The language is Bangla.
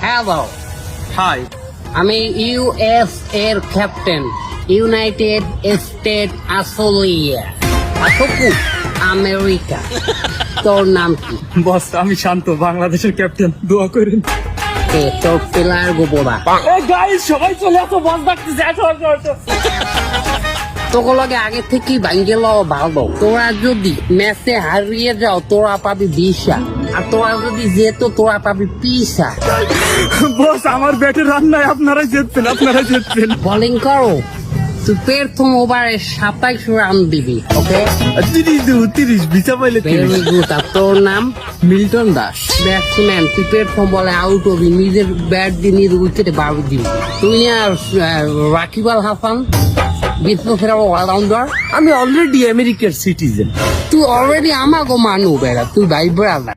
Hello, hi. আমি ইউএস এর captain, United State Australia, America. তোর নাম কি? বস আমি শান্ত, বাংলাদেশের ক্যাপ্টেন, দোয়া করেন। তোর প্লেয়ার গোবরা। গাইস সবাই চলে আসো, বস ডাকতেছে, আসো আসো আসো। তোকে লগে আগে থেকেই ভাঙ্গে লওয়া ভালো। তোরা যদি ম্যাচে হারিয়ে যাও তোরা পাবি ভিসা, আর তোরা যদি যেত তোরা পাবি পিসা। বস আমার ব্যাটে রান নাই, আপনারাই জিতবেন, আপনারাই জিতবেন। বোলিং করো, তুই প্রথম ওভারে 27 রান দিবি, ওকে? 30 ভিসা পাইলে ভেরি গুড। আর তোর নাম? মিল্টন দাস। ব্যাটসম্যান, তুই প্রথম বলে আউট হবি, নিজের ব্যাট দিয়ে নিজের উইকেটে বার দিবি। তুই আর রাকিব আল হাসান বিশ্ব সেরা অলরাউন্ডার। আমি অলরেডি আমেরিকার সিটিজেন। তুই অলরেডি আমাগো মানু বেড়া, তুই ভাই ব্রাদার।